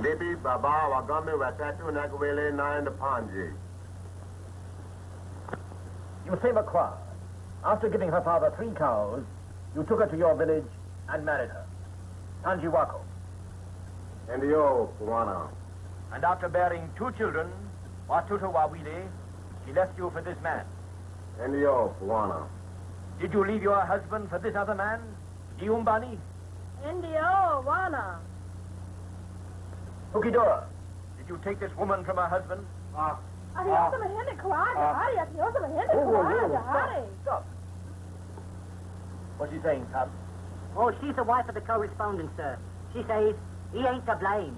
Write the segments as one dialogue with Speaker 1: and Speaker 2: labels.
Speaker 1: Debi Baba Wagame Watatu Nagwele Nine Panji.
Speaker 2: You say Macqua. After giving her father 3 cows, you took her to your village and married her. Tanji Wako.
Speaker 1: And yo, Puana.
Speaker 2: And after bearing 2 children, Watuta Wawile, she left you for this man.
Speaker 1: And yo, Puana.
Speaker 2: Did you leave your husband for this other man, Giumbani?
Speaker 3: Indio, Wana.
Speaker 2: Ukidora, did you take this woman from her husband?
Speaker 3: Stop.
Speaker 2: What's she saying, Tom?
Speaker 4: Oh, she's the wife of the correspondent, sir. She says he ain't to blame.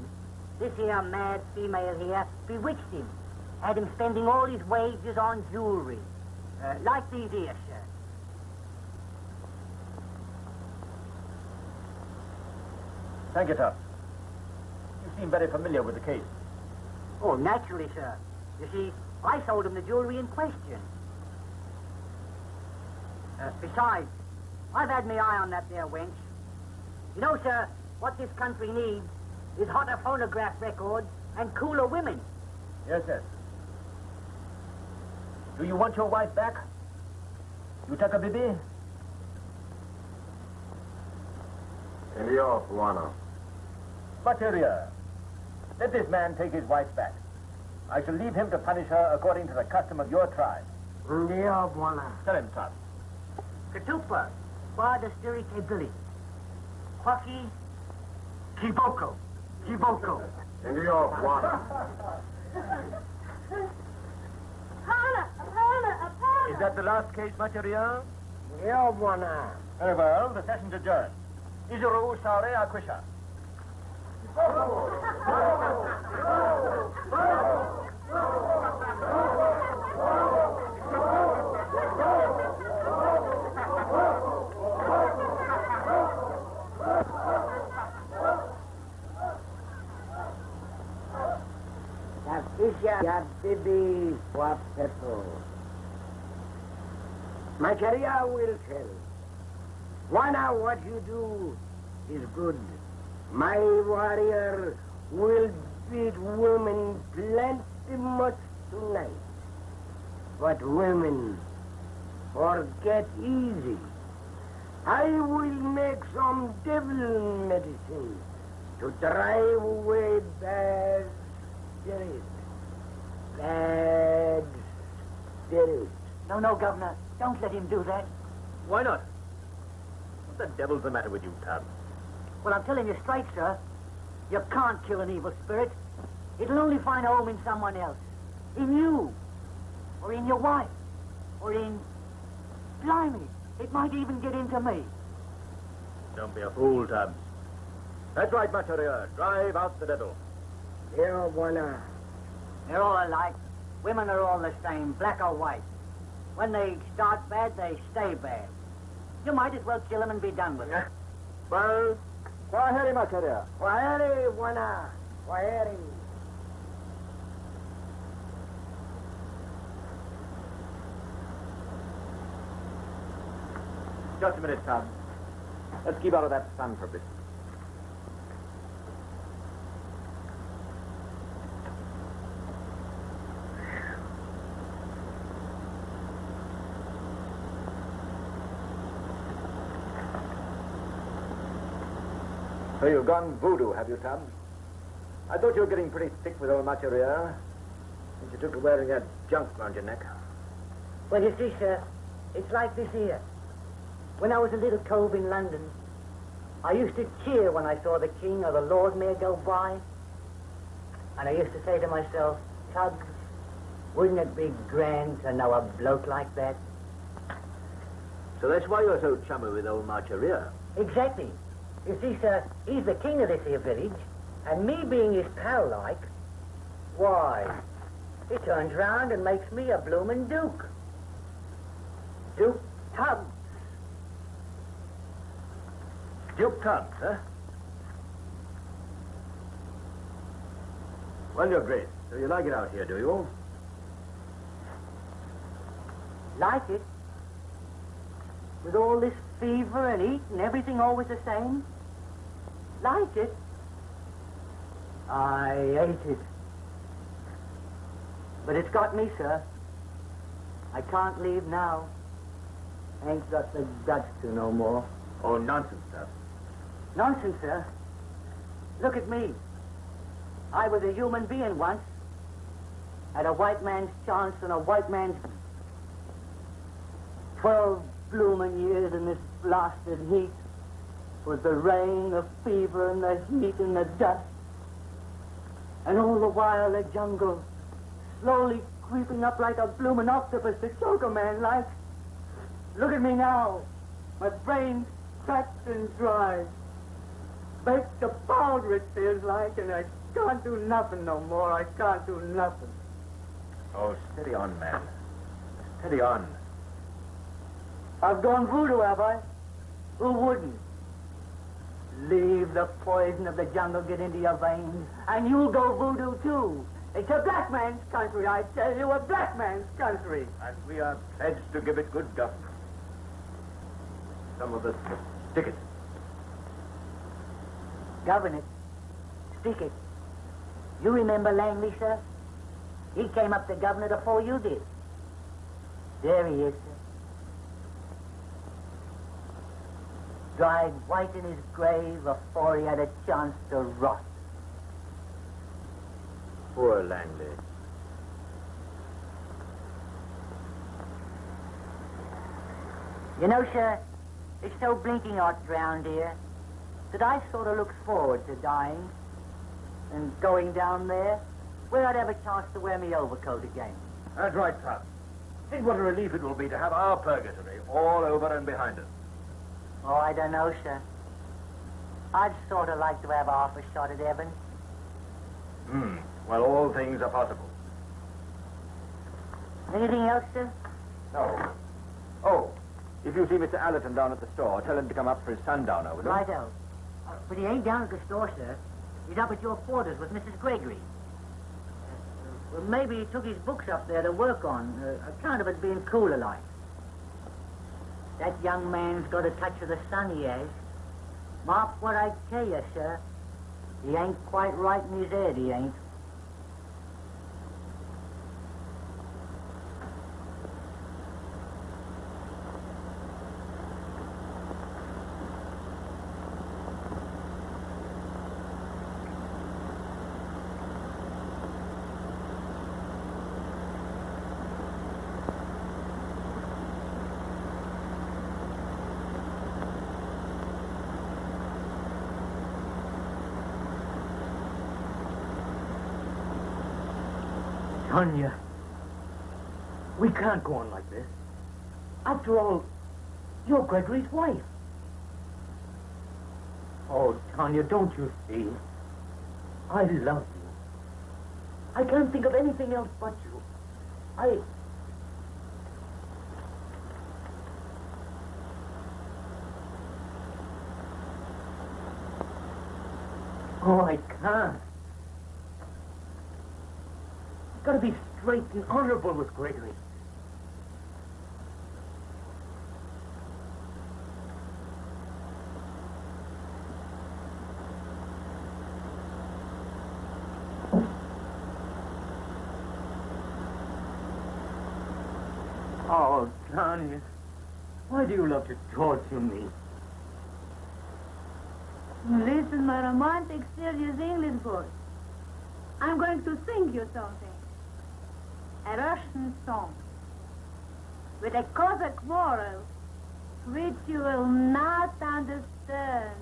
Speaker 4: This here mad female here bewitched him. Had him spending all his wages on jewelry. Like these here, sir.
Speaker 2: Thank you, Tom. You seem very familiar with the case.
Speaker 4: Oh, naturally, sir. You see, I sold him the jewelry in question. Besides, I've had my eye on that there wench. You know, sir, what this country needs is hotter phonograph records and cooler women.
Speaker 2: Yes, sir. Do you want your wife back? You take a baby?
Speaker 1: And yo, Puana.
Speaker 2: Materia. Let this man take his wife back. I shall leave him to punish her according to the custom of your tribe.
Speaker 4: Ndio, bwana.
Speaker 2: Tell him, Tom.
Speaker 4: Katupa, Bada Stiri Kebili. Kwaki, Kiboko. Kiboko.
Speaker 1: And yo, Puana.
Speaker 2: Is that the last case, Materia?
Speaker 4: Ndio, bwana.
Speaker 2: Very well, the session's adjourned. Izuru Sare Akwisha.
Speaker 4: Bibi Wapeto. Macharia will tell. Wana, what you do is good. My warrior will beat women plenty much tonight. But women forget easy. I will make some devil medicine to drive away bad spirits. Bad spirits. No, Governor. Don't let him do that.
Speaker 2: Why not? What the devil's the matter with you, Tom?
Speaker 4: Well, I'm telling you straight, sir. You can't kill an evil spirit. It'll only find a home in someone else. In you. Or in your wife. Or in... Blimey. It might even get into me.
Speaker 2: Don't be a fool, Tom. That's right, Materia. Drive out the devil.
Speaker 4: Here, Buena. They're all alike. Women are all the same, black or white. When they start bad, they stay bad. You might as well kill them and be done with it.
Speaker 2: Well, Kwaheri, Materia.
Speaker 4: Kwaheri, Buena. Kwaheri.
Speaker 2: Just a minute, Tom. Let's keep out of that sun for a bit. So you've gone voodoo, have you, Tom? I thought you were getting pretty thick with old Macharia since you took to wearing that junk around your neck.
Speaker 4: Well, you see, sir, it's like this here. When I was a little cove in London, I used to cheer when I saw the King or the Lord Mayor go by. And I used to say to myself, Tubbs, wouldn't it be grand to know a bloke like that?
Speaker 2: So that's why you're so chummy with old Macharia.
Speaker 4: Exactly. You see, sir, he's the king of this here village, and me being his pal like, why, he turns round and makes me a bloomin' duke. Duke Tubbs.
Speaker 2: Duke Tubbs, huh? Well, you're great. So you like it out here, do you?
Speaker 4: Like it? With all this fever and heat and everything always the same? Like it? I hate it. But it's got me, sir. I can't leave now. Ain't got the guts to no more.
Speaker 2: Oh, nonsense, sir.
Speaker 4: Nonsense, sir. Look at me. I was a human being once. Had a white man's chance and a white man's... 12 bloomin' years in this blasted heat. With the rain, the fever, and the heat, and the dust. And all the while the jungle slowly creeping up like a bloomin' octopus to choke a man like. Look at me now. My brain's cracked and dry. Baked to powder it feels like, and I can't do nothing no more. I can't do nothing.
Speaker 2: Oh, steady on, man. Steady on.
Speaker 4: I've gone voodoo, have I? Who wouldn't? Leave the poison of the jungle get into your veins, and you'll go voodoo, too. It's a black man's country, I tell you, a black man's country.
Speaker 2: And we are pledged to give it good government. Some of us must stick it.
Speaker 4: Govern it. Stick it. You remember Langley, sir? He came up to governor before you did. There he is, sir. Dried white in his grave before he had a chance to rot.
Speaker 2: Poor Langley.
Speaker 4: You know, sir, it's so blinking hot round here that I sort of look forward to dying and going down there where I'd have a chance to wear my overcoat again.
Speaker 2: That's right, Tom. Think what a relief it will be to have our purgatory all over and behind us.
Speaker 4: Oh, I don't know, sir. I'd sort of like to have half a shot at heaven.
Speaker 2: Well, all things are possible.
Speaker 4: Anything else, sir?
Speaker 2: No. Oh, if you see Mr. Allerton down at the store, tell him to come up for his sundowner, will you?
Speaker 4: Righto. But he ain't down at the store, sir. He's up at your quarters with Mrs. Gregory. Well, maybe he took his books up there to work on, account of it being cooler like. That young man's got a touch of the sun, he has. Mark what I tell you, sir. He ain't quite right in his head, he ain't.
Speaker 5: Tanya, we can't go on like this. After all, you're Gregory's wife. Oh, Tanya, don't you see? I love you. I can't think of anything else but you. Oh, I can't. Got to be straight and honorable with Gregory. Oh, Tanya, why do you love to torture me?
Speaker 3: Listen, my romantic, serious English boy. I'm going to sing you something. A Russian song. With a Cossack moral, which you will not understand.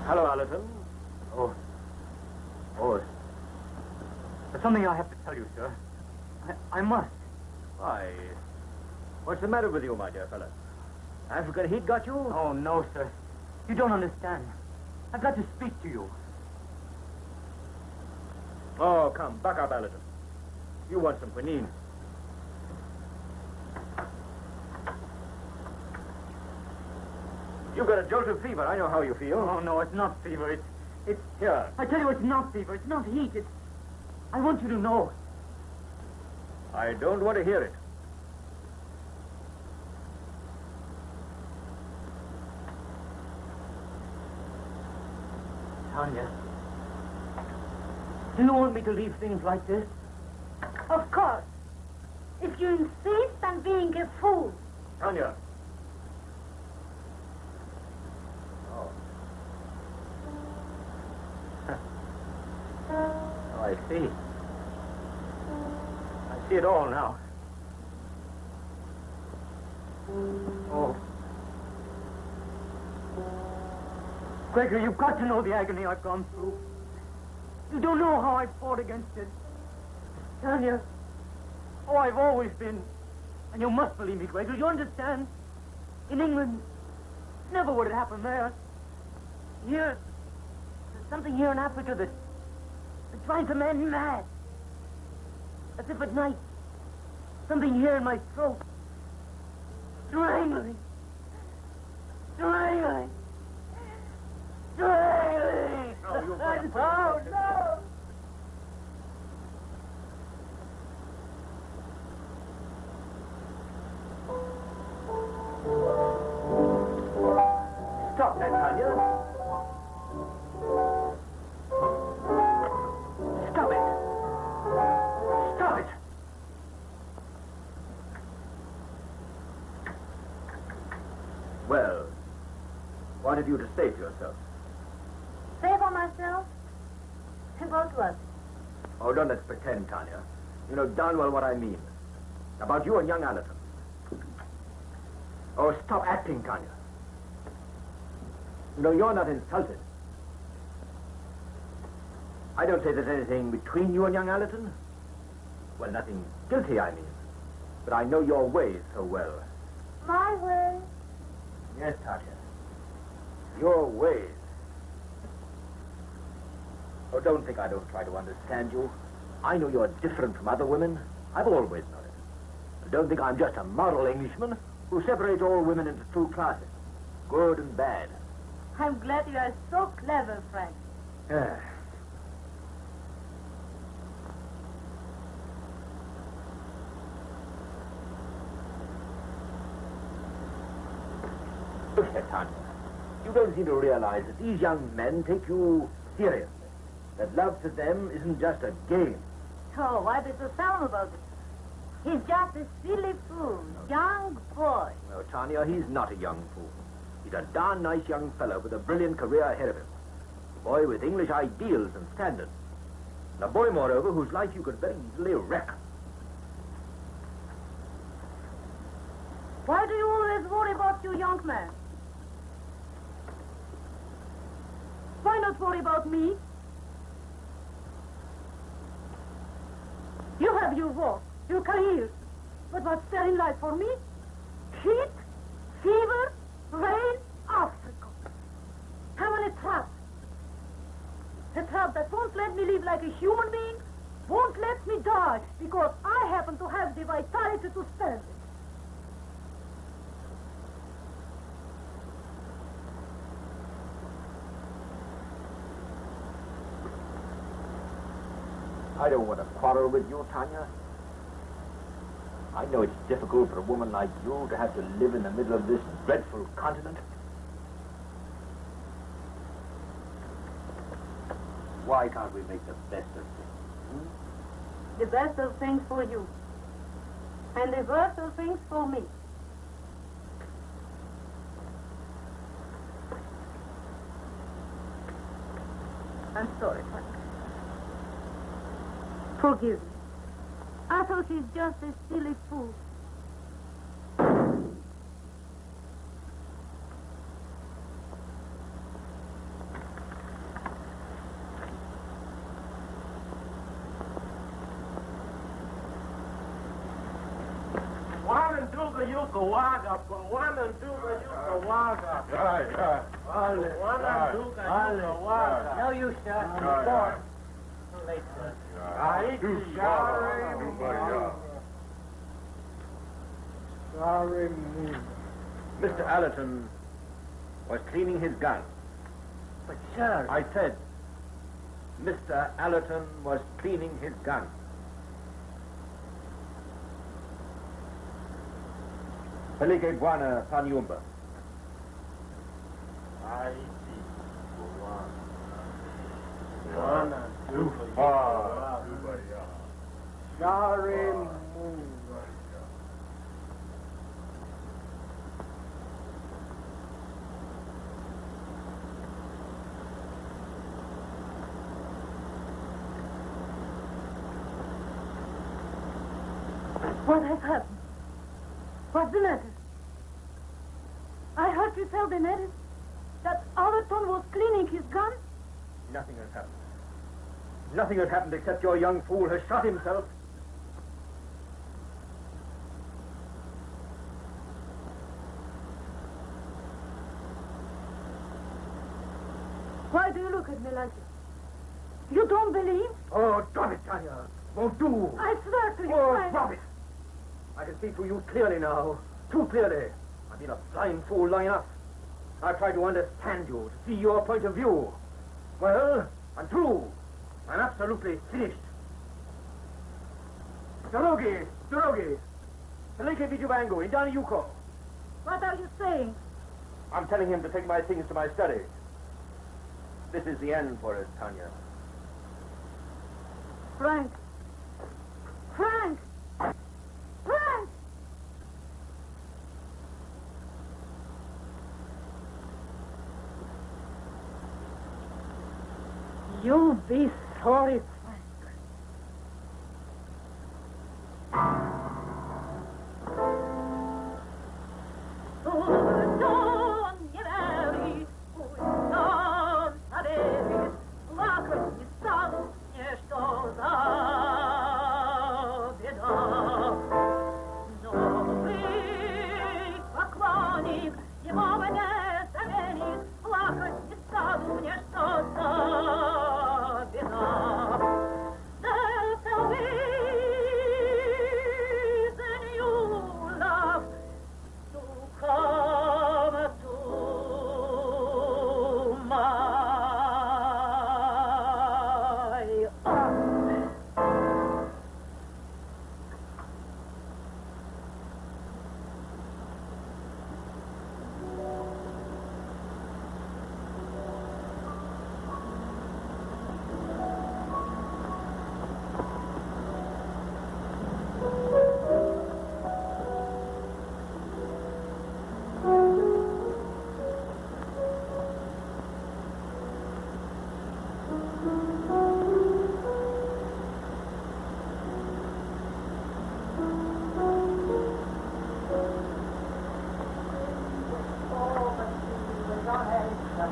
Speaker 2: Hello, Allerton.
Speaker 5: There's something I have to tell you, sir. I must.
Speaker 2: Why, what's the matter with you, my dear fellow? African heat got you?
Speaker 5: Oh, no, sir. You don't understand. I've got to speak to you.
Speaker 2: Oh, come, buck up, Allerton. You want some quinine. You've got a jolt of fever. I know how you feel.
Speaker 5: Oh, no, it's not fever. It's...
Speaker 2: Here.
Speaker 5: I tell you, it's not fever. It's not heat. I want you to know.
Speaker 2: I don't want to hear it.
Speaker 5: Tanya, do you want me to leave things like this?
Speaker 3: Of course. If you insist on being a fool.
Speaker 2: Tanya. Oh. Oh, I see. I see it all now.
Speaker 5: Oh. Gregory, you've got to know the agony I've gone through. You don't know how I fought against it. Tanya, oh, I've always been, and you must believe me, Gregory, you understand? In England, never would it happen there. Here, there's something here in Africa that drives a man mad. As if at night, something here in my throat, strangling. Strangling. Strangling.
Speaker 2: No, you mustn't.
Speaker 5: No, no.
Speaker 2: Stop that, Tanya. Stop it. Stop it. Well, what have you to say to yourself?
Speaker 3: Say for myself. About what?
Speaker 2: Oh, don't let's pretend, Tanya. You know darn well what I mean. About you and young Allerton. Oh, stop acting, Tanya. You know, you're not insulted. I don't say there's anything between you and young Allerton. Well, nothing guilty, I mean. But I know your ways so well.
Speaker 3: My way.
Speaker 2: Yes, Tanya. Your ways. Oh, don't think I don't try to understand you. I know you're different from other women. I've always known it. Don't think I'm just a model Englishman who separates all women into two classes, good and bad.
Speaker 3: I'm glad you are so clever, Frank.
Speaker 2: Ah. Look here, Tanya. You don't seem to realize that these young men take you seriously. That love to them isn't just a game.
Speaker 3: Oh, why be so solemn about it? He's just a silly fool, young boy.
Speaker 2: No, Tanya, he's not a young fool. He's a darn nice young fellow with a brilliant career ahead of him. A boy with English ideals and standards. And a boy, moreover, whose life you could very easily wreck.
Speaker 3: Why do you always worry about you young men? Why not worry about me? You have your work, your career. But what's there in life for me? Heat, fever, rain, obstacles. How many traps? A trap that won't let me live like a human being, won't let me die because I happen to have the vitality to stand it.
Speaker 2: I don't want to quarrel with you, Tanya. I know it's difficult for a woman like you to have to live in the middle of this dreadful continent. Why can't we make the best of things?
Speaker 3: The best of things for you. And the worst of things for me. I'm sorry, Frank. Forgive me. I thought he's just a silly fool.
Speaker 4: No use, sir. Too late, sir.
Speaker 2: Mr. Allerton was cleaning his gun.
Speaker 4: But, sir...
Speaker 2: I said, Mr. Allerton was cleaning his gun. Pelike buona, Panyumba.
Speaker 3: What has happened? What's the matter? I heard you tell the natives that Allerton was cleaning his gun.
Speaker 2: Nothing has happened. Nothing has happened except your young fool has shot himself.
Speaker 3: Why do you look at me like this? You don't believe?
Speaker 2: Oh, drop it, Tanya. Won't do.
Speaker 3: I swear to you,
Speaker 2: Oh,
Speaker 3: Frank.
Speaker 2: drop it. I can see through you clearly now. Too clearly. I've been a blind fool long enough. I've tried to understand you, to see your point of view. Well, I'm through. I'm absolutely finished. Dorogi! Pelike Vijubangu in Donny Yuko.
Speaker 3: What are you saying?
Speaker 2: I'm telling him to take my things to my study. This is the end for us, Tanya.
Speaker 3: Frank! Frank! Frank! You'll be sorry, Frank.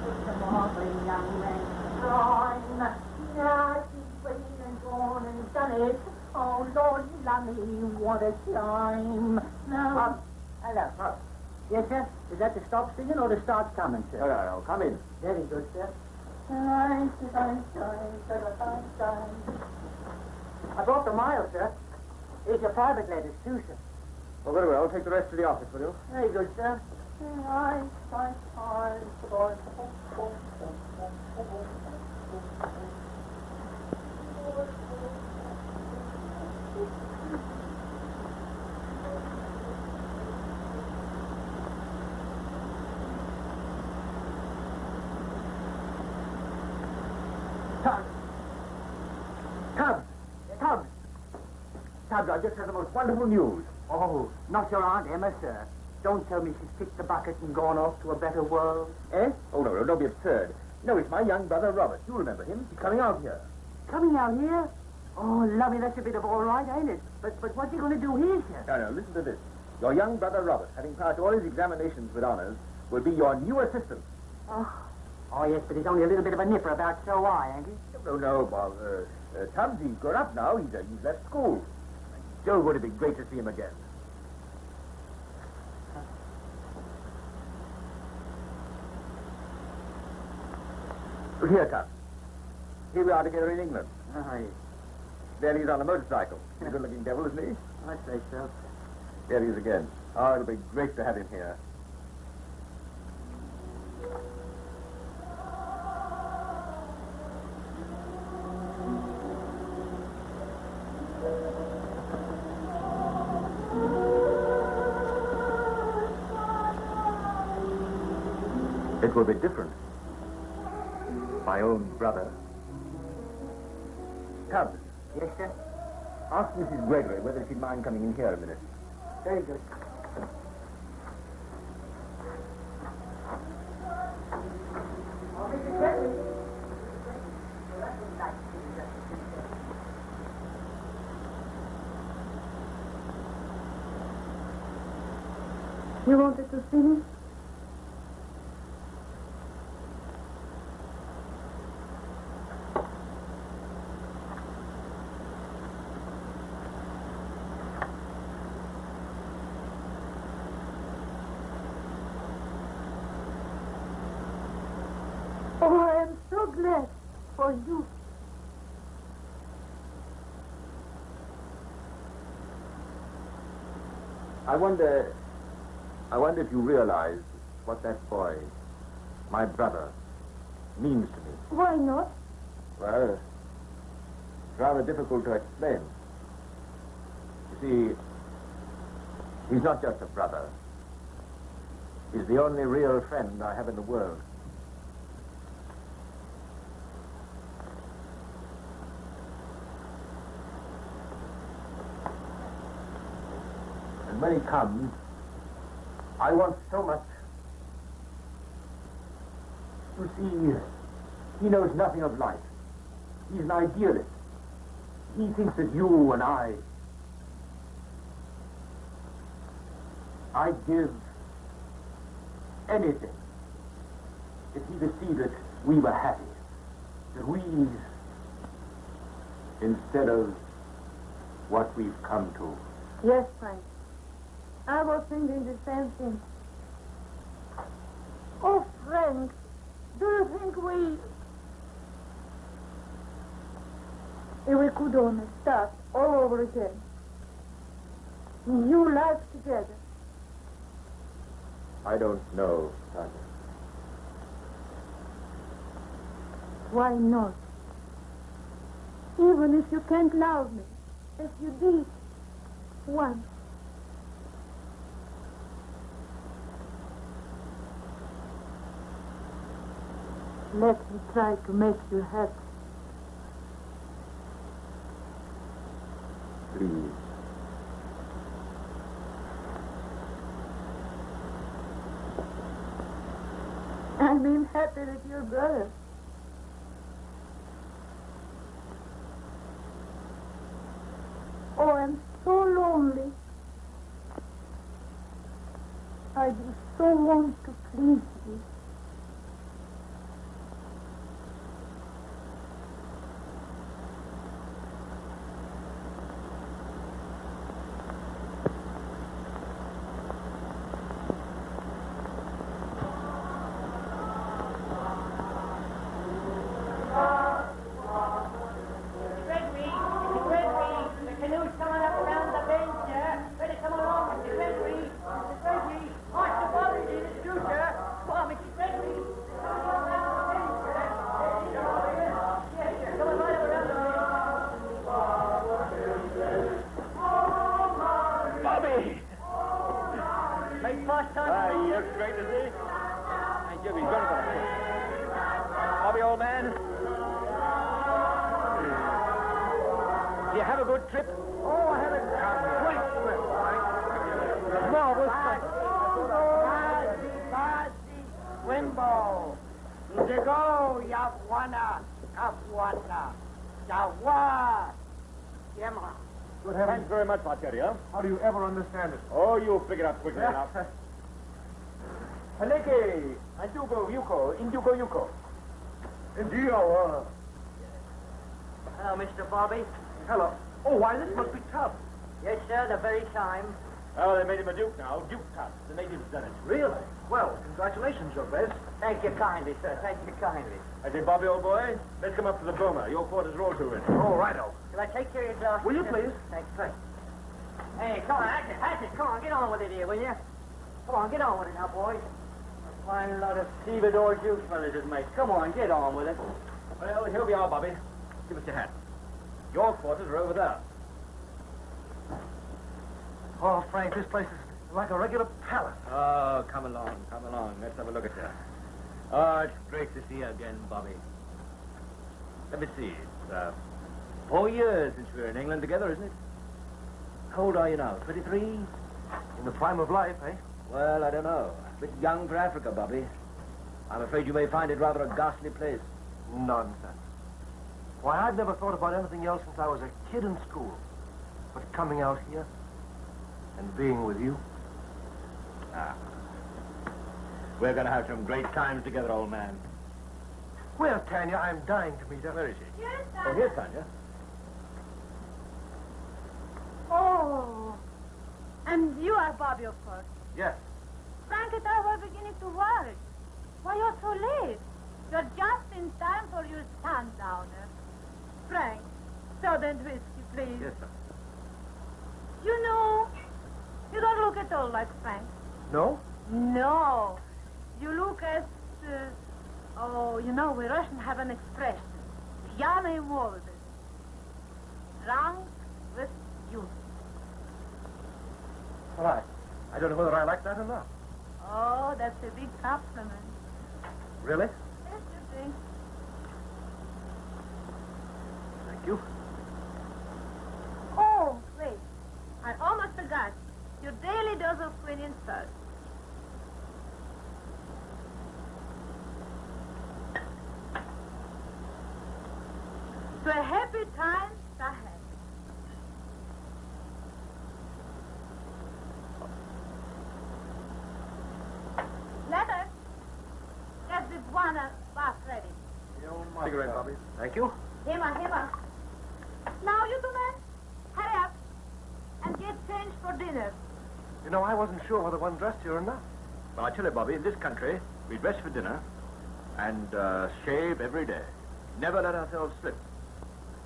Speaker 4: Come on, young man, gone. Now she's waiting and gone and done it. Oh, Lord, lummy, what a time. Now... Hello. Yes, sir? Is that the stop singing or the start coming, sir?
Speaker 2: No. Come in.
Speaker 4: Very good, sir. I brought the miles, sir. Here's your private letters, too, sir.
Speaker 2: Oh, very well. Take the rest to the office, will you?
Speaker 4: Very good, sir.
Speaker 2: Tubbs, I just had the most wonderful news.
Speaker 4: Oh, not your Aunt Emma, sir. Don't tell me she's kicked the bucket and gone off to a better world.
Speaker 2: Eh? Oh, no, don't be absurd. No, it's my young brother, Robert. You remember him. He's coming out here.
Speaker 4: Coming out here? Oh, lovely, that's a bit of all right, ain't it? But what's he going to do here, sir?
Speaker 2: No, listen to this. Your young brother, Robert, having passed all his examinations with honors, will be your new assistant.
Speaker 4: Oh, yes, but he's only a little bit of a nipper about so high, ain't he?
Speaker 2: No, Bob. Tubbs, he's grown up now. He's left school. Still would have been great to see him again. Look here, Tubbs. Here we are together in England.
Speaker 4: Oh, yes.
Speaker 2: There he is on a motorcycle. He's a good-looking devil, isn't he?
Speaker 4: I'd say so.
Speaker 2: There he is again. Oh, it'll be great to have him here. It will be different. My own brother. Tubbs.
Speaker 4: Yes, sir?
Speaker 2: Ask Mrs. Gregory whether she'd mind coming in here a minute.
Speaker 4: Very good. Mrs. Gregory.
Speaker 3: You wanted to see me? Oh, I am so glad for you.
Speaker 2: I wonder if you realize what that boy, my brother, means to me.
Speaker 3: Why not?
Speaker 2: Well, it's rather difficult to explain. You see, he's not just a brother. He's the only real friend I have in the world. And when he comes, I want so much to see he knows nothing of life. He's an idealist. He thinks that you and I'd give anything if he could see that we were happy. That we, instead of what we've come to.
Speaker 3: Yes, Frank. I was thinking the same thing. Oh, Frank, do you think if we could only start all over again? New life together.
Speaker 2: I don't know, Tanya.
Speaker 3: Why not? Even if you can't love me, as you did once. Let me try to make you happy.
Speaker 2: Please.
Speaker 3: I mean happy with your brother. Oh, I'm so lonely. I do so want to please you.
Speaker 2: Jimmy, Jonathan. Bobby, old man. You have a good trip?
Speaker 1: Oh, I had a great trip, Frank.
Speaker 2: Marvelous trip.
Speaker 6: Wimbo. Digo, Yawana, Kafuana, Yawa, Yema.
Speaker 1: Good
Speaker 2: Thanks
Speaker 1: heavens.
Speaker 2: very much, Marcello.
Speaker 1: How do you ever understand it?
Speaker 2: Oh, you'll figure it out quickly enough. Haneke, Andugo Yuko, Indugo Yuko.
Speaker 1: Indio,
Speaker 4: Hello, Mr. Bobby.
Speaker 1: hello. Oh, why, this must be tough.
Speaker 4: Yes, sir, the very time.
Speaker 2: Oh, they made him a duke now. Duke Tuck. The natives done it.
Speaker 1: Really? Well, congratulations, Jobez.
Speaker 4: Thank you kindly, sir. Thank you kindly.
Speaker 2: I say, Bobby, old boy, let's come up to the Boma. Your quarters are all too ready.
Speaker 1: Oh, righto.
Speaker 4: Shall I take care of your glass?
Speaker 1: Will you please?
Speaker 4: Thanks, sir. Hey, come on, that's it. Come on, get on with it here, will you? Come on, get on with it now, boys. A fine lot of stevedore juice fellas it makes. Come on, get on with it.
Speaker 2: Well, here we are, Bobby. Give us your hat. Your quarters are over there.
Speaker 1: Oh, Frank, this place is like a regular palace.
Speaker 2: Oh, come along, come along. Let's have a look at you. Oh, it's great to see you again, Bobby. Let me see. It's 4 years since we were in England together, isn't it? How old are you now? 23?
Speaker 1: In the prime of life, eh?
Speaker 2: Well, I don't know. A bit young for Africa, Bobby. I'm afraid you may find it rather a ghastly place.
Speaker 1: Nonsense. Why, I've never thought about anything else since I was a kid in school. But coming out here and being with you.
Speaker 2: Ah. We're going to have some great times together, old man.
Speaker 1: Where's Tanya? I'm dying to meet her.
Speaker 2: Where is she?
Speaker 3: Here's
Speaker 2: Oh,
Speaker 3: Tanya.
Speaker 2: here's Tanya.
Speaker 3: Oh, and you are Bobby, of course.
Speaker 1: Yes.
Speaker 3: Frank and I were beginning to worry. Why, you're so late. You're just in time for your sundowner. Frank, soda and whiskey, please.
Speaker 2: Yes, sir.
Speaker 3: You know, you don't look at all like Frank.
Speaker 1: No?
Speaker 3: No. You look as, oh, you know, we Russians have an expression. Pьяный молодость. Drunk with youth.
Speaker 1: Well, I don't know whether I like that or not.
Speaker 3: Oh, that's a big compliment.
Speaker 1: Really?
Speaker 3: Yes, you think.
Speaker 1: Thank you.
Speaker 3: Oh, wait. I almost forgot. Your daily dose of quinine first. To a happy time ahead. Letter. Get the guana bath ready.
Speaker 1: Cigarette, Bobby. Thank you.
Speaker 3: Hima. Now, you two men, hurry up and get changed for dinner.
Speaker 1: You know, I wasn't sure whether one dressed here or not.
Speaker 2: Well, I tell you, Bobby, in this country, we dress for dinner and shave every day. Never let ourselves slip.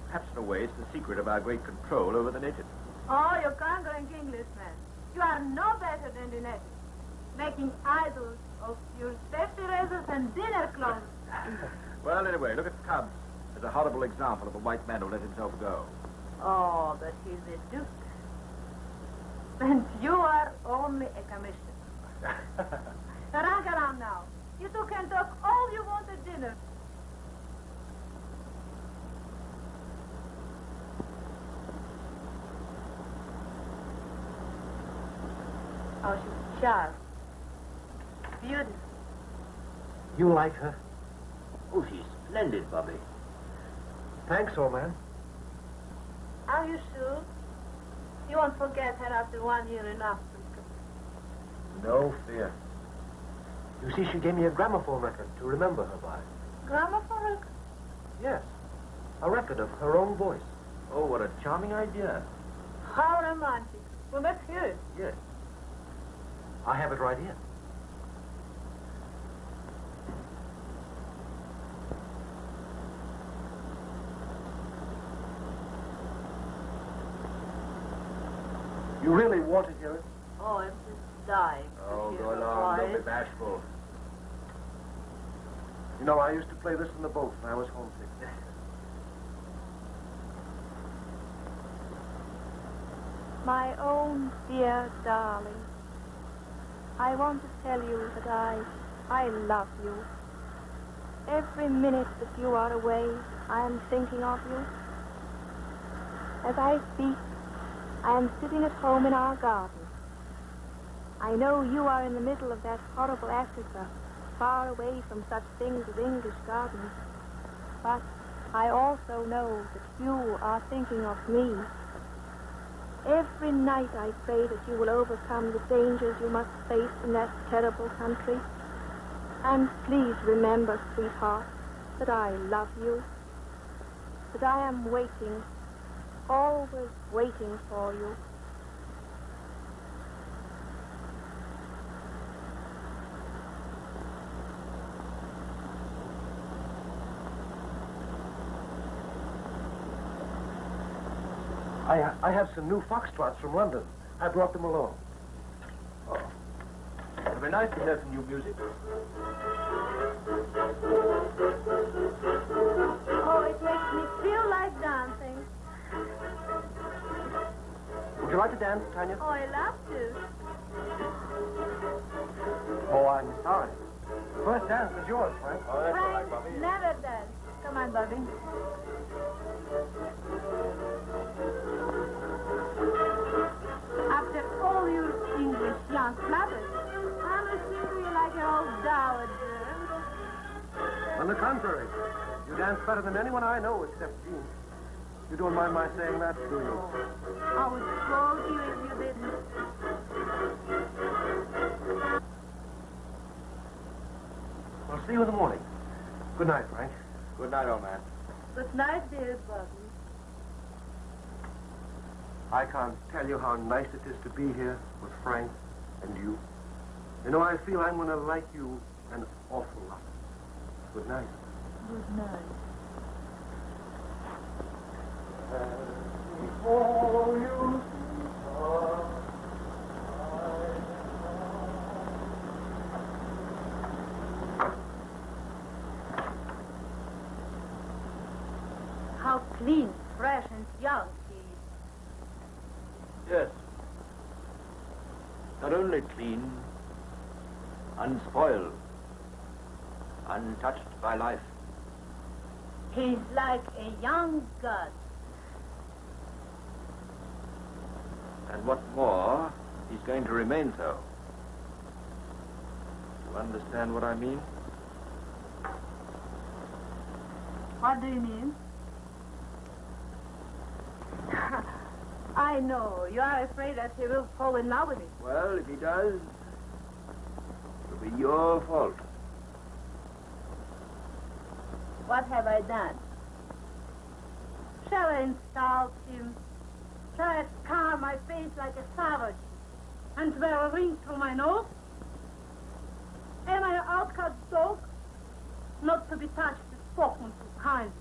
Speaker 2: Perhaps in a way it's the secret of our great control over the natives.
Speaker 3: Oh, you conquering Englishmen. You are no better than the natives, making idols of your safety razors and dinner clothes.
Speaker 2: Well, anyway, look at Tubbs as a horrible example of a white man who let himself go.
Speaker 3: Oh, but he's a duke. And you are only a commissioner. Now, run around now. You two can talk all you want at dinner. Oh, she's sharp. Beautiful.
Speaker 1: You like her?
Speaker 2: Oh, she's splendid, Bobby.
Speaker 1: Thanks, old man.
Speaker 3: Are you sure? You won't forget her after 1 year in Africa.
Speaker 1: No fear. You see, she gave me a gramophone record to remember her by.
Speaker 3: Gramophone record?
Speaker 1: Yes. A record of her own voice.
Speaker 2: Oh, what a charming idea.
Speaker 3: How romantic. Well, let's hear it.
Speaker 1: Yes. I have it right here. You really want to hear it?
Speaker 3: Oh, I'm just dying. to
Speaker 2: Oh,
Speaker 3: hear
Speaker 2: go
Speaker 3: her
Speaker 2: along. Don't
Speaker 3: voice.
Speaker 2: be bashful.
Speaker 1: You know, I used to play this in the boat when I was homesick.
Speaker 3: My own dear darling, I want to tell you that I
Speaker 7: I love you. Every minute that you are away, I am thinking of you. As I speak, I am sitting at home in our garden. I know you are in the middle of that horrible Africa, far away from such things as English gardens. But I also know that you are thinking of me. Every night I pray that you will overcome the dangers you must face in that terrible country. And please remember, sweetheart, that I love you, that I am waiting, always waiting for you.
Speaker 1: I have some new foxtrots from London. I brought them along.
Speaker 2: Oh. It'd be nice to hear some new music.
Speaker 3: Oh, it makes me feel like dancing.
Speaker 1: Would you like to dance, Tanya?
Speaker 3: Oh, I love to.
Speaker 1: Oh, I'm sorry. The first dance is yours, Frank.
Speaker 2: Oh, that's all right,
Speaker 3: Frank
Speaker 2: Bobby.
Speaker 3: never does. Come on, Bobby. After all your English young flappers, I'm assuming you like your old dowager.
Speaker 1: On the contrary, you dance better than anyone I know except Jean. You don't mind my saying that, do you?
Speaker 3: I would scold you if you didn't.
Speaker 1: Well, see you in the morning. Good night, Frank.
Speaker 2: Good night, old man.
Speaker 3: Good night, dear Bobby.
Speaker 1: I can't tell you how nice it is to be here with Frank and you. You know, I feel I'm going to like you an awful lot. Good night.
Speaker 3: Good night.
Speaker 1: Before you
Speaker 3: How clean, fresh, and young she is.
Speaker 2: Yes. Not only clean, unspoiled, untouched by life.
Speaker 3: He's like a young god.
Speaker 2: And what's more, he's going to remain so. You understand what I mean?
Speaker 3: What do you mean? I know. You are afraid that he will fall in love with me.
Speaker 2: Well, if he does, it'll be your fault.
Speaker 3: What have I done? Shall I insult him? Shall I scar my face like a savage and wear a ring through my nose? Am I an outcast dog, not to be touched and spoken to kindly?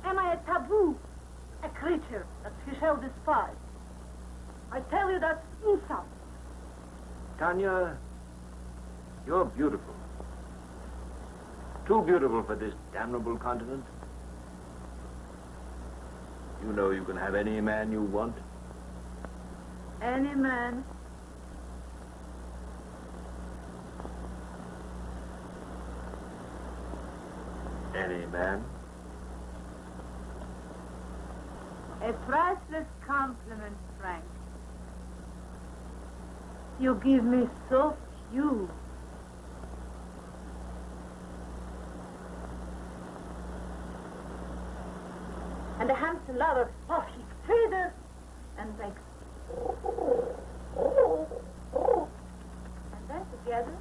Speaker 3: Am I a taboo, a creature that he shall despise? I tell you that's insult.
Speaker 2: Tanya, you're beautiful. Too beautiful for this damnable continent. You know you can have any man you want.
Speaker 3: Any man.
Speaker 2: Any man.
Speaker 3: A priceless compliment, Frank. You give me so few. And a handsome lot of fluffy feathers and legs. And then together,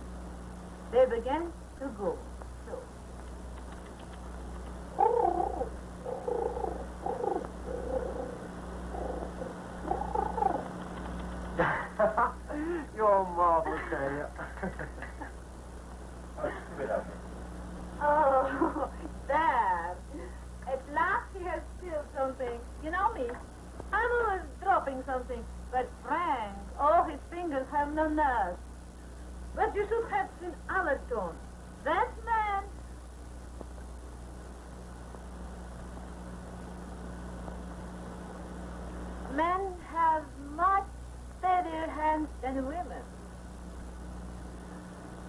Speaker 3: they began to go. So.
Speaker 1: You're marvelous, Tanya.
Speaker 3: Oh, there. At last he has spilled something. You know me. I'm always dropping something. But Frank, oh, his fingers have no nerve. But you should have seen Allerton. That man. Men have much steadier hands than women.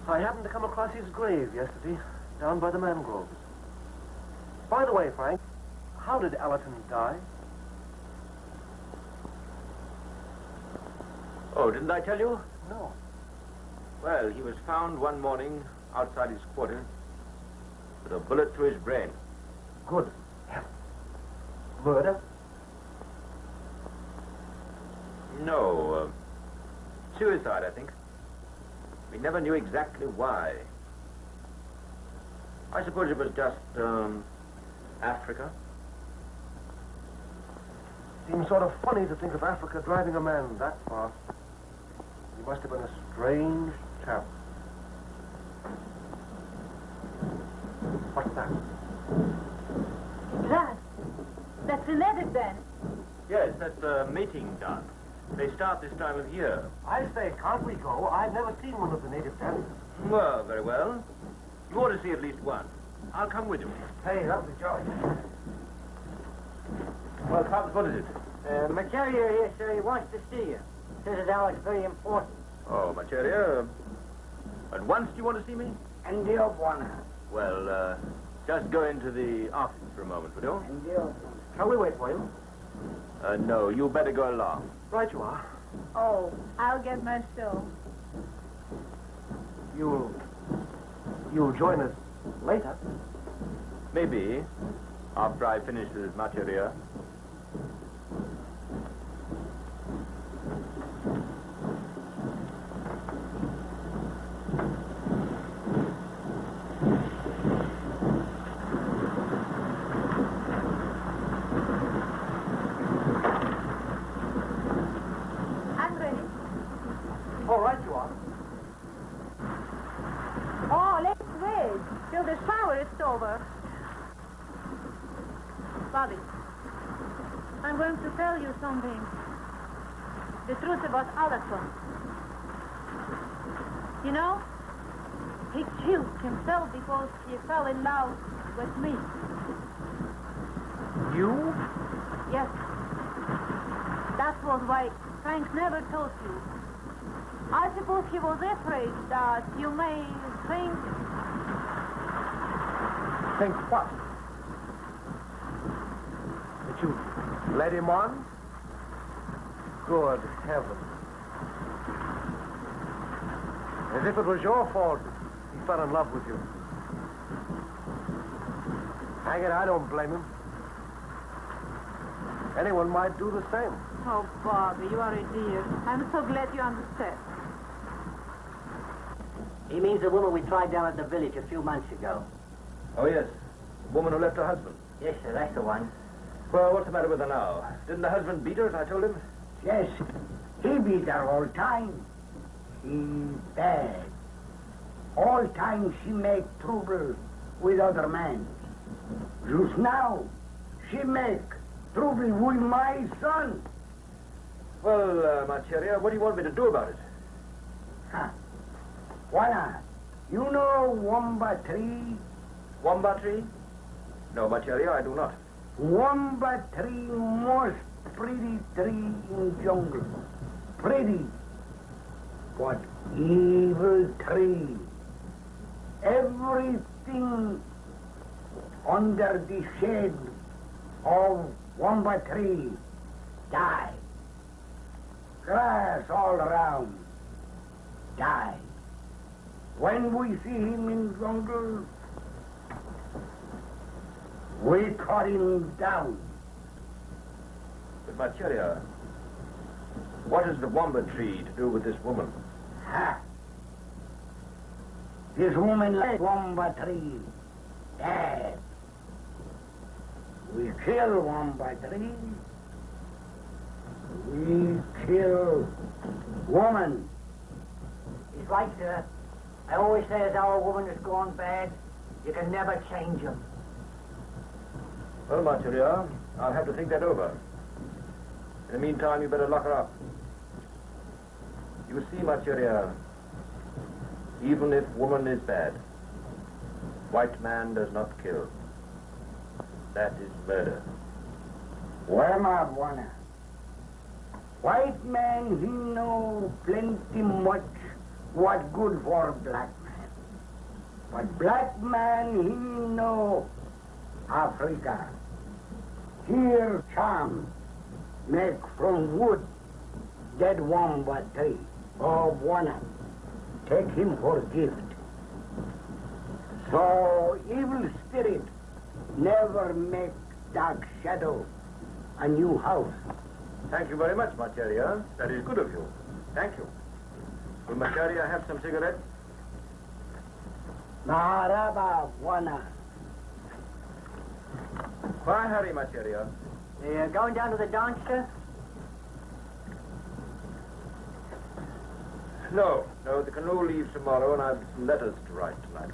Speaker 1: I happened to come across his grave yesterday, down by the mangroves. By the way, Frank, how did Allerton die?
Speaker 8: Oh, didn't I tell you?
Speaker 1: No.
Speaker 8: Well, he was found one morning outside his quarters with a bullet through his brain.
Speaker 1: Good heavens. Murder?
Speaker 8: No, suicide, I think. We never knew exactly why. I suppose it was just, Africa.
Speaker 1: Seems sort of funny to think of Africa driving a man that far. He must have been a strange chap. What's that?
Speaker 3: That's genetic then.
Speaker 8: Yes, that's the mating dance. They start this time of year.
Speaker 1: I say, can't we go? I've never seen one of the native dances.
Speaker 8: Well, very well. You ought to see at least one. I'll come with you.
Speaker 1: Hey, that was a joy.
Speaker 8: Well, Pops, what is it?
Speaker 4: Macaria here, sir. He wants to see you. Says it's Alex very important.
Speaker 8: Oh, Macheria. At once do you want to see me?
Speaker 6: And the one.
Speaker 8: Well, just go into the office for a moment, would you?
Speaker 6: And the one.
Speaker 1: Shall we wait for you?
Speaker 8: No, you better go along.
Speaker 1: Right you are.
Speaker 3: Oh, I'll get my stove.
Speaker 1: You'll join us later.
Speaker 8: Maybe, after I finish with Macheria.
Speaker 3: I'm ready.
Speaker 1: All right you are.
Speaker 3: Oh, let's wait till the shower is over. Bobby, I'm going to tell you something. The truth about Allerton. You know, he killed himself because he fell in love with me.
Speaker 1: You?
Speaker 3: Yes. That was why Frank never told you. I suppose he was afraid that you may think...
Speaker 1: Think what? That you led him on? Good heavens. As if it was your fault he fell in love with you. Hang it, I don't blame him. Anyone might do the same.
Speaker 3: Oh, Bobby, you are a dear. I'm so glad you understand.
Speaker 4: He means the woman we tried down at the village a few months ago.
Speaker 8: Oh, yes. The woman who left her husband.
Speaker 4: Yes, sir, that's the one.
Speaker 8: Well, what's the matter with her now? Didn't the husband beat her, as I told him?
Speaker 6: Yes, he beat her all time. She bad. All time she make trouble with other men. Just now, she make trouble with my son.
Speaker 8: Well, Macheria, what do you want me to do about it?
Speaker 6: Huh. Why not? You know Wamba Tree?
Speaker 8: Wamba tree? No, Macheria, I do not.
Speaker 6: Wamba Tree most pretty tree in jungle. Pretty. But evil tree. Everything under the shade of Wamba Tree die. Grass all around die. When we see him in jungle, we cut him down.
Speaker 8: But, Macheria, what has the Wamba tree to do with this woman?
Speaker 6: Ha! This woman like Wamba Tree. Dead. We kill Wamba Tree. We kill woman.
Speaker 4: He's right, sir. I always say as our woman has gone bad, you can never change him.
Speaker 8: Well, Macheria, I'll have to think that over. In the meantime, you better lock her up. You see, Macheria, even if woman is bad, white man does not kill. That is murder.
Speaker 6: Where my Buana? White man, he know plenty much what good for black man. But black man, he know Africa. Here charm make from wood dead wamba tree or wanna take him for gift. So evil spirit never make dark shadow a new house.
Speaker 8: Thank you very much, Macharia. That is good of you. Thank you. Will Macharia have some cigarettes?
Speaker 6: Maharaba wanna.
Speaker 8: Why hurry, Macharia?
Speaker 4: You going down to the dance, sir?
Speaker 8: No, the canoe leaves tomorrow, and I've some letters to write tonight.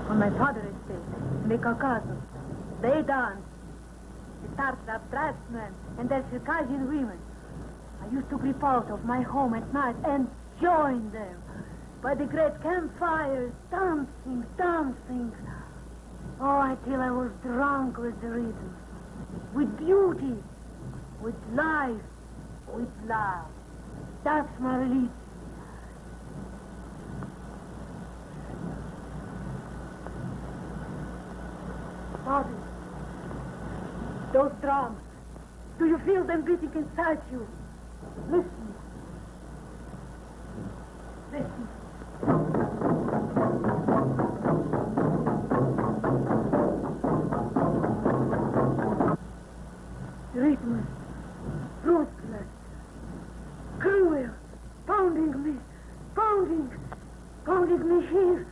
Speaker 3: My father estate, the Caucasus. They dance. The Tartar draftsmen and their Circassian women. I used to creep out of my home at night and join them by the great campfires, dancing. Oh, until I was drunk with the rhythm, with beauty, with life, with love. That's my religion. Bobby, those drums, do you feel them beating inside you? Listen. The rhythm is ruthless, cruel, pounding me here.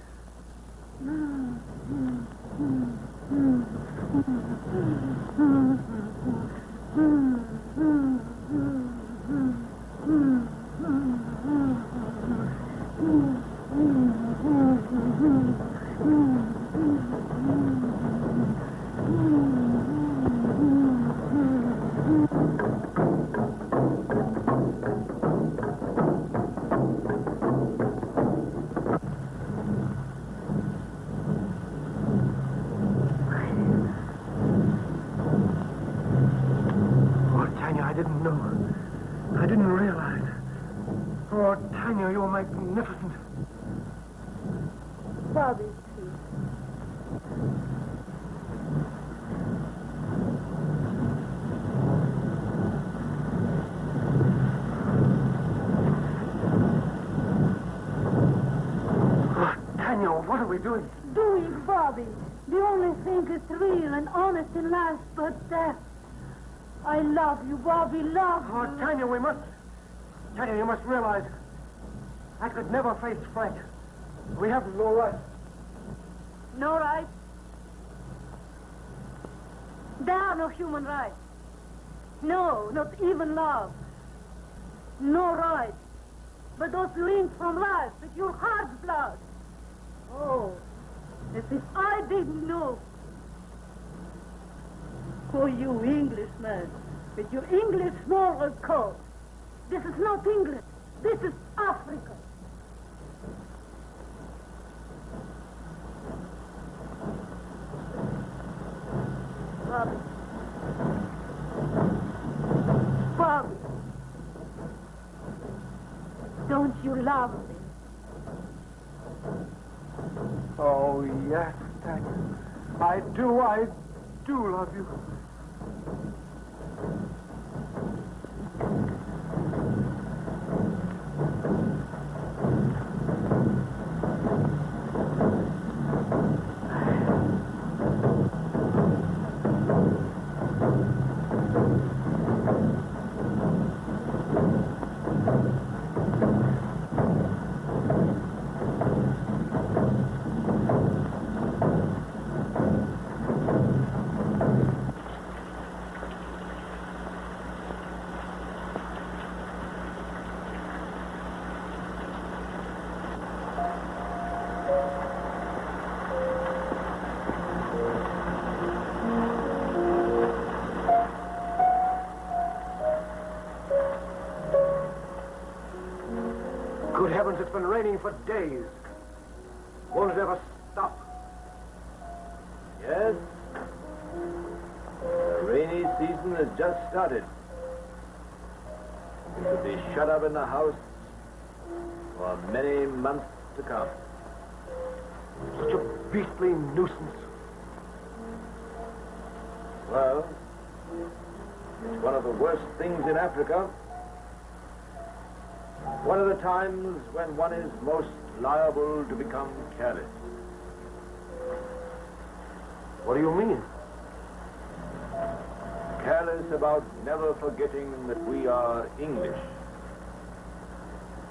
Speaker 1: I didn't realize. Oh, Tanya, you're magnificent.
Speaker 3: Bobby, please.
Speaker 1: Oh, Tanya, what are we doing?
Speaker 3: Doing, Bobby. The only thing that's real and honest in life but death. I love you, Bobby, love you.
Speaker 1: Oh, Tanya, we must... Tanya, you must realize I could never face Frank. We have no right.
Speaker 3: No rights. There are no human rights. No, not even love. No rights. But those linked from life with your heart's blood. Oh, as if I didn't know. Oh, you Englishmen, with your English moral code. This is not England. This is Africa. Bobby. Bobby. Don't you love me?
Speaker 1: Oh, yes, Tanya. I do love you. Good heavens, it's been raining for days. Won't it ever stop?
Speaker 8: Yes. The rainy season has just started. We should be shut up in the house for many months to come.
Speaker 1: Such a beastly nuisance.
Speaker 8: Well, it's one of the worst things in Africa. One of the times when one is most liable to become careless.
Speaker 1: What do you mean?
Speaker 8: Careless about never forgetting that we are English,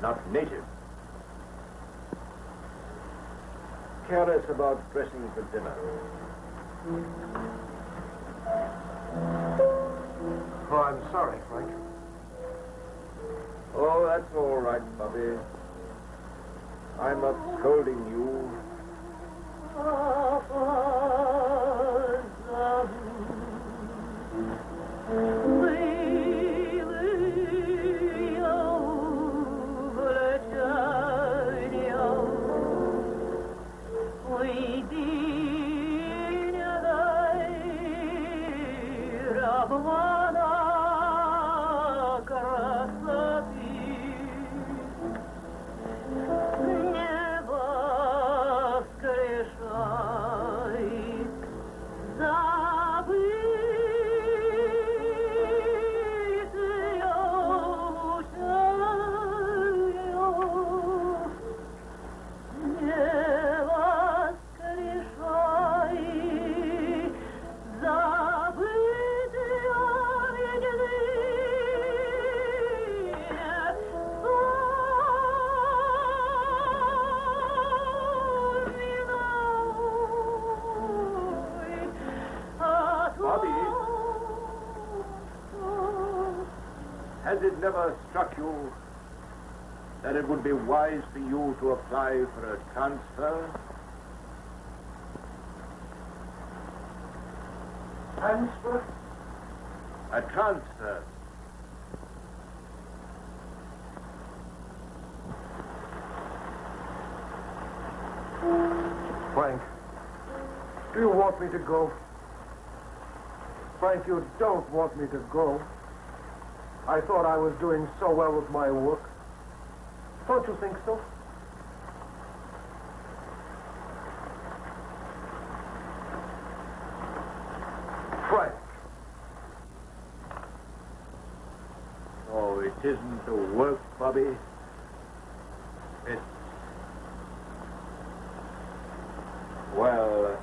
Speaker 8: not native. Careless about dressing for dinner.
Speaker 1: Oh, I'm sorry, Frank.
Speaker 8: Oh, that's all right, Bobby. I'm not scolding you. Has it never struck you that it would be wise for you to apply for a transfer?
Speaker 1: Transfer?
Speaker 8: A transfer.
Speaker 1: Frank, do you want me to go? Frank, you don't want me to go. I thought I was doing so well with my work. Don't you think so? Frank.
Speaker 8: Oh, it isn't the work, Bobby. It's... Well,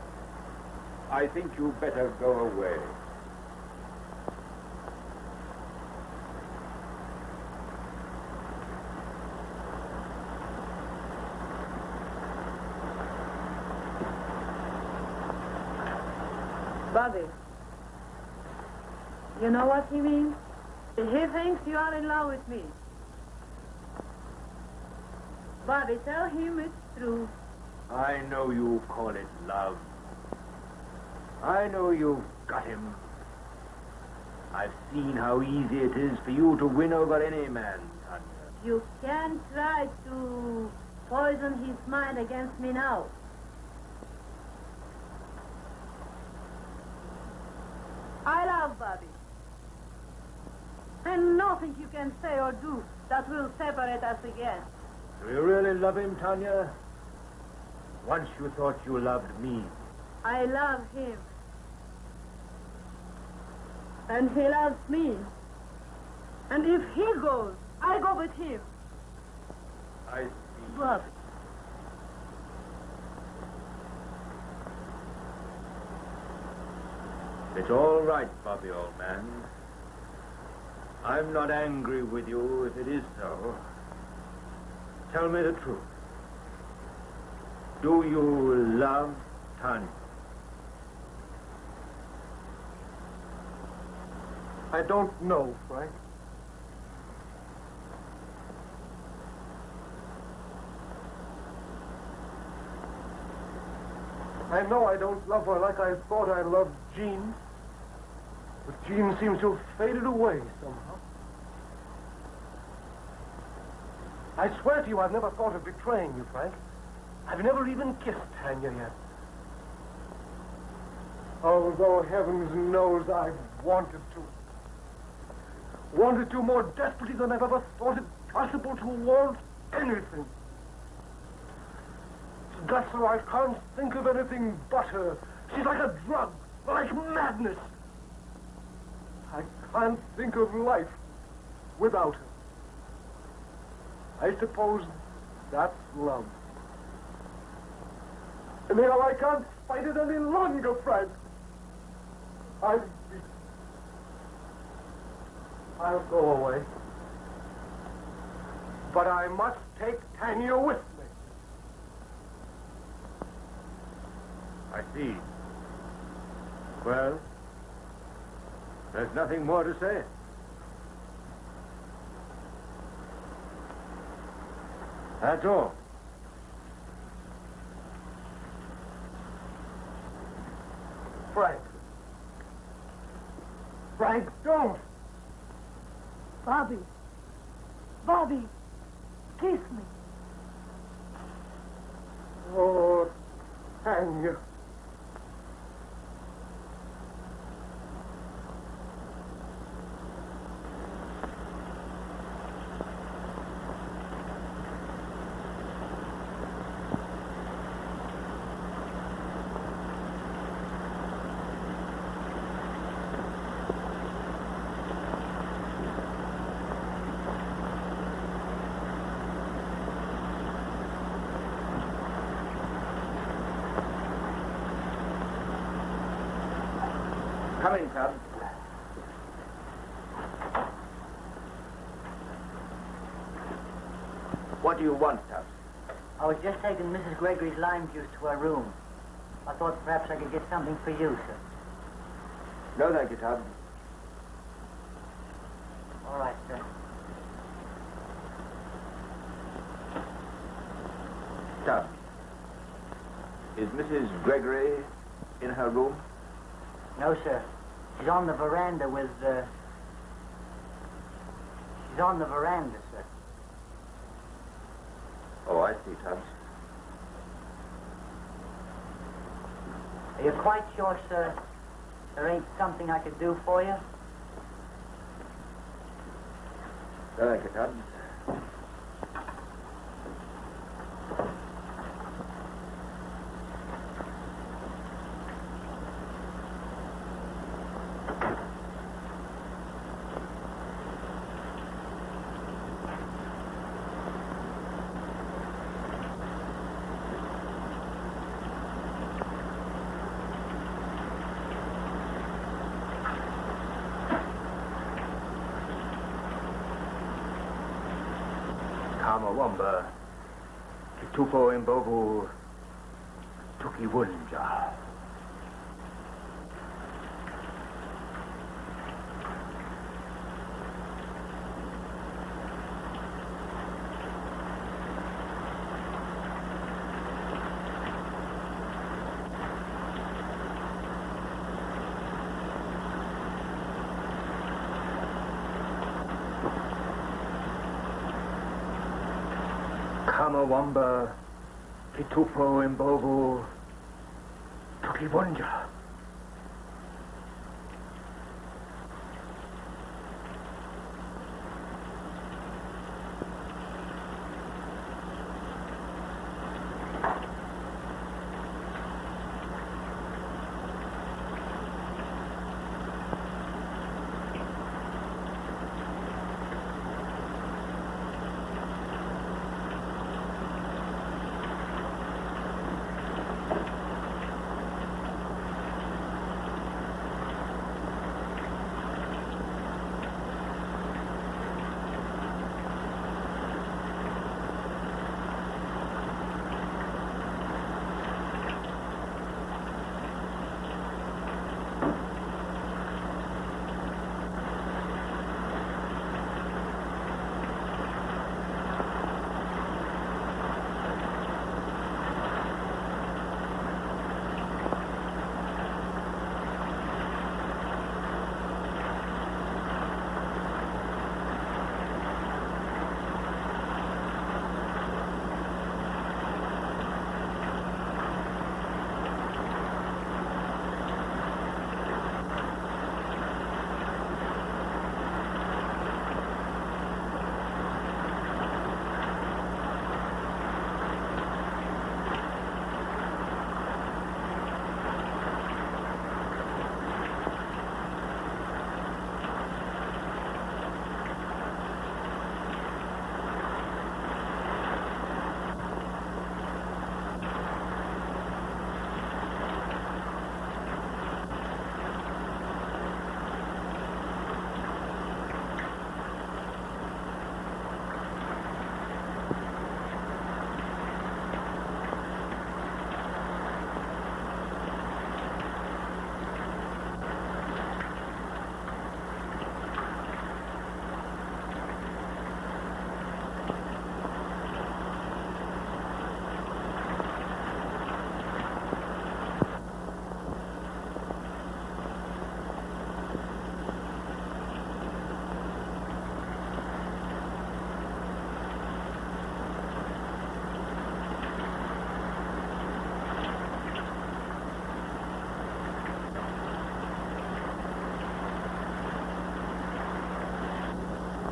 Speaker 8: I think you better go away.
Speaker 3: Bobby, you know what he means? He thinks you are in love with me. Bobby, tell him it's true.
Speaker 8: I know you call it love. I know you've got him. I've seen how easy it is for you to win over any man, Tanya.
Speaker 3: You can't try to poison his mind against me now. I love Bobby. And nothing you can say or do that will separate us again.
Speaker 8: Do you really love him, Tanya? Once you thought you loved me.
Speaker 3: I love him. And he loves me. And if he goes, I go with him.
Speaker 8: I see.
Speaker 3: Bobby.
Speaker 8: It's all right, Bobby, old man. I'm not angry with you if it is so. Tell me the truth. Do you love Tanya?
Speaker 1: I don't know, Frank. I know I don't love her like I thought I loved Jean. But Jean seems to have faded away somehow. I swear to you I've never thought of betraying you, Frank. I've never even kissed Tanya yet. Although heavens knows I've wanted to. Wanted to more desperately than I've ever thought it possible to want anything. It's got so I can't think of anything but her. She's like a drug, like madness. I can't think of life without her. I suppose that's love. And now I can't fight it any longer, Frank. I'll go away. But I must take Tanya with me.
Speaker 8: I see. Well, there's nothing more to say. That's all.
Speaker 1: Frank. Frank, don't.
Speaker 3: Bobby. Bobby. Kiss me.
Speaker 1: Oh, Tanya.
Speaker 8: Come in, Tubbs. What do you want, Tubbs?
Speaker 4: I was just taking Mrs. Gregory's lime juice to her room. I thought perhaps I could get something for you, sir.
Speaker 8: No, thank you, Tubbs.
Speaker 4: All right, sir.
Speaker 8: Tubbs, is Mrs. Gregory in her room?
Speaker 4: No, sir. She's on the veranda with, She's on the veranda, sir.
Speaker 8: Oh, I see, Tubbs.
Speaker 4: Are you quite sure, sir, there ain't something I could do for you?
Speaker 8: No, thank you, Tubbs. Kamawamba, Kitupo Imbovu, Tuki Wunja.
Speaker 2: Wamba, Kitupo, Imbovu, Tukibunja.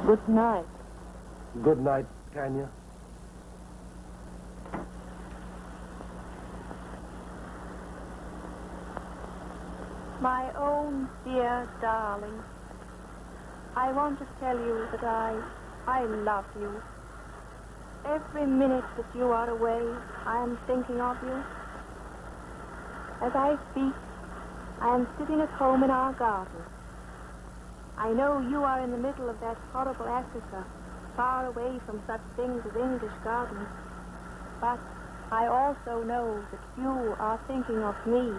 Speaker 7: Good night.
Speaker 1: Good night, Tanya.
Speaker 7: My own dear darling, I want to tell you that I love you. Every minute that you are away, I am thinking of you. As I speak, I am sitting at home in our garden. I know you are in the middle of that horrible Africa, far away from such things as English gardens. But I also know that you are thinking of me.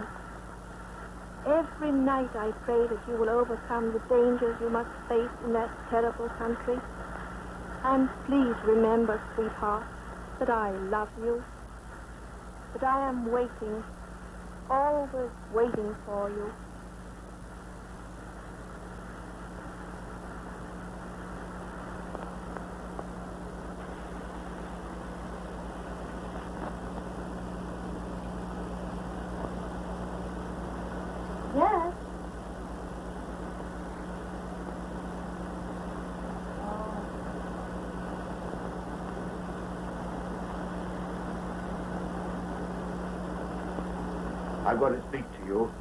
Speaker 7: Every night I pray that you will overcome the dangers you must face in that terrible country. And please remember, sweetheart, that I love you. That I am waiting, always waiting for you. Yes.
Speaker 8: I'm going to speak to you.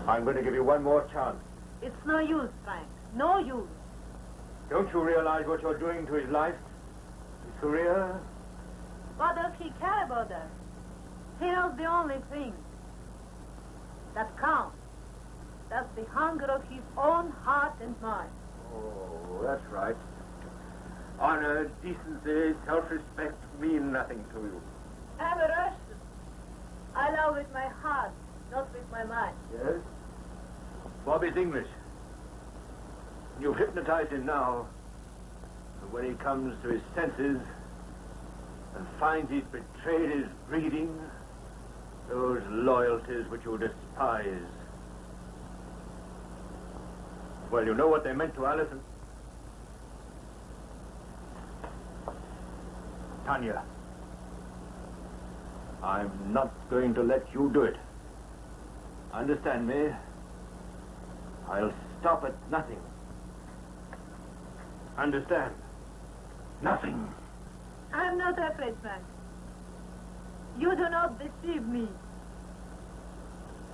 Speaker 8: I'm going to give you one more chance.
Speaker 4: It's no use, Frank. No use.
Speaker 8: Don't you realize what you're doing to his life? His career?
Speaker 4: What does he care about that? He knows the only thing that counts. That's the hunger of his own heart and mind.
Speaker 8: Oh, that's right. Honor, decency, self-respect mean nothing to you.
Speaker 4: I'm a Russian. I love with my heart, not with my mind.
Speaker 8: Yes? Bobby's English. You've hypnotized him now. And when he comes to his senses and finds he's betrayed his breeding, those loyalties which you despise, well, you know what they meant to Allison. Tanya, I'm not going to let you do it. Understand me? I'll stop at nothing. Understand? Nothing.
Speaker 3: I'm not afraid, Frank. You do not deceive me.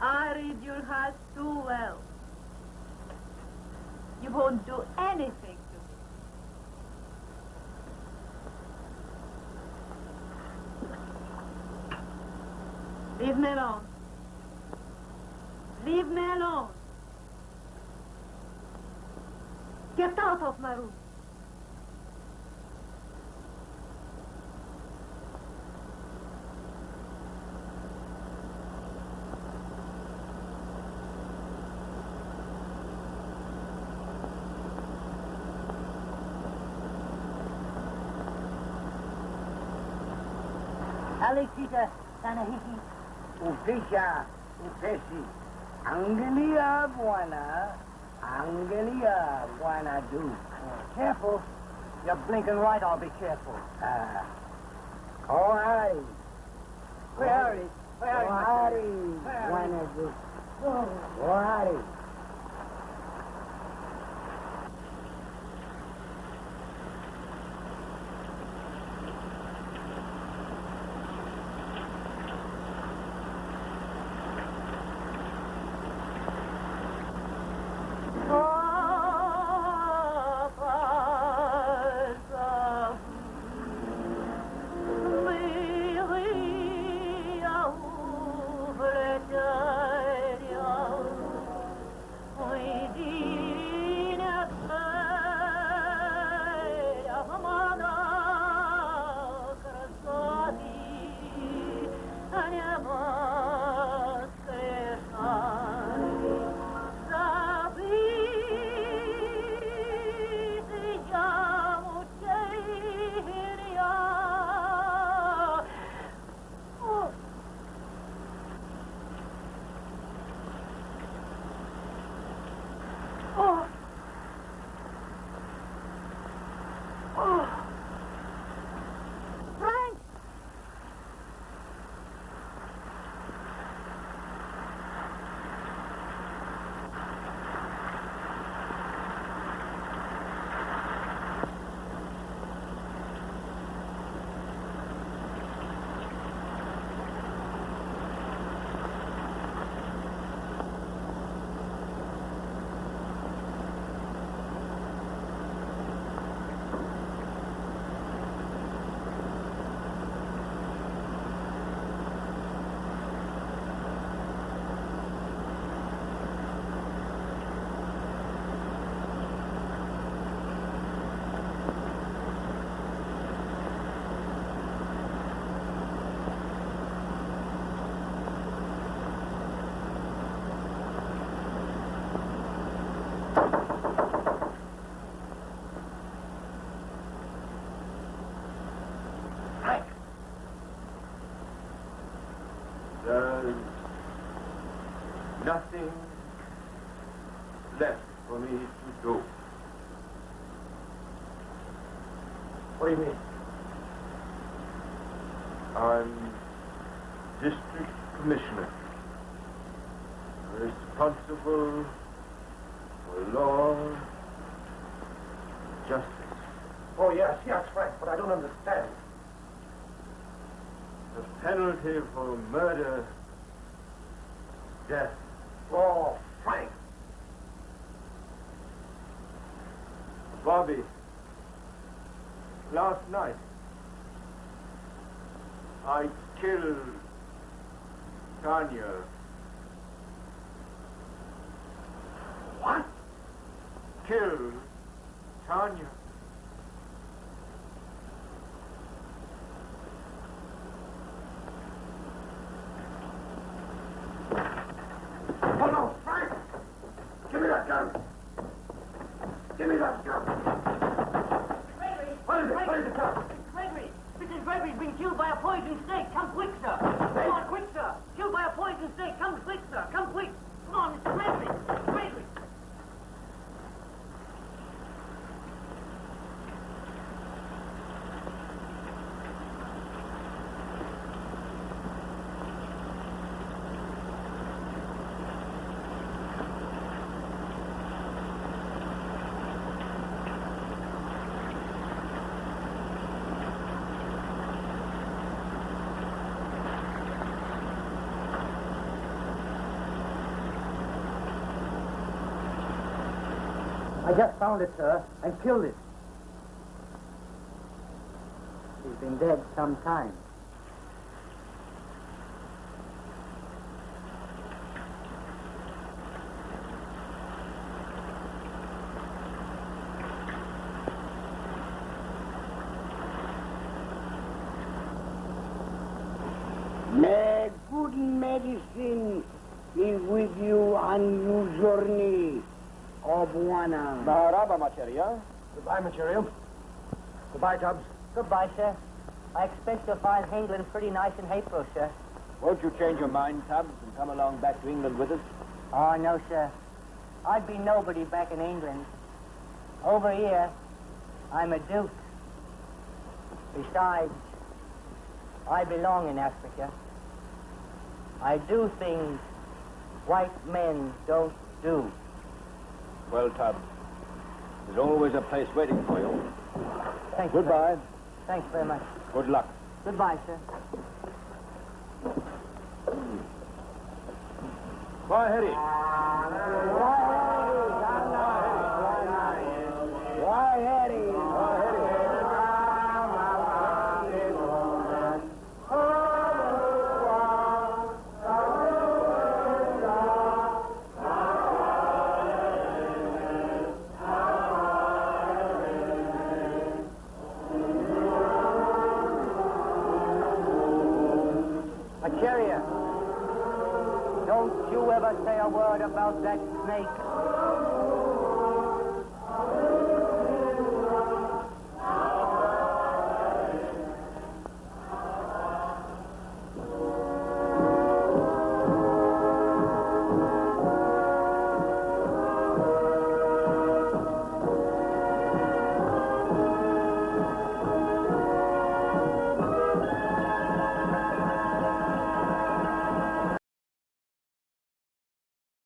Speaker 3: I read your heart too well. You won't do anything to me. Leave me alone. Leave me alone. Get out of my room.
Speaker 4: Alexita, Tanahiki,
Speaker 6: Ufisha, Ufesi. Angelia buena do.
Speaker 4: Careful. You're blinking right, I'll be careful.
Speaker 6: All right.
Speaker 4: Where are you?
Speaker 6: Buena do. All right.
Speaker 8: There's nothing left for me to do.
Speaker 1: What do you mean?
Speaker 8: I'm district commissioner, responsible for law, justice.
Speaker 1: Oh, yes, Frank, but I don't understand.
Speaker 8: The penalty for murder, death.
Speaker 1: Oh, Frank.
Speaker 8: Bobby, last night, I killed Tanya.
Speaker 1: What?
Speaker 8: Killed Tanya.
Speaker 1: Oh, no, Frank! Give me that gun! Give me that gun!
Speaker 4: Gregory!
Speaker 1: What is it? What is it, sir?
Speaker 4: Gregory! Mrs. Gregory's been killed by a poisoned snake. Come quick, sir. Come on, quick, sir. Killed by a poisoned snake. Come quick, sir. Come quick. Come on, Mr. Gregory. Gregory. I just found it, sir, and killed it. He's been dead some time.
Speaker 6: May good medicine be with you on your journey, Obwana.
Speaker 8: Maharaba, Macheria.
Speaker 2: Goodbye, Material. Goodbye, Tubbs.
Speaker 4: Goodbye, sir. I expect you'll find England pretty nice in April, sir.
Speaker 8: Won't you change your mind, Tubbs, and come along back to England with us?
Speaker 4: Oh, no, sir. I'd be nobody back in England. Over here, I'm a duke. Besides, I belong in Africa. I do things white men don't do.
Speaker 8: Well, Tubbs, there's always a place waiting for you.
Speaker 4: Thank you.
Speaker 8: Goodbye.
Speaker 4: Thanks very much.
Speaker 8: Good luck.
Speaker 4: Goodbye, sir.
Speaker 8: Why, Hetty?
Speaker 6: Why, Harry?
Speaker 4: Don't you ever say a word about that snake.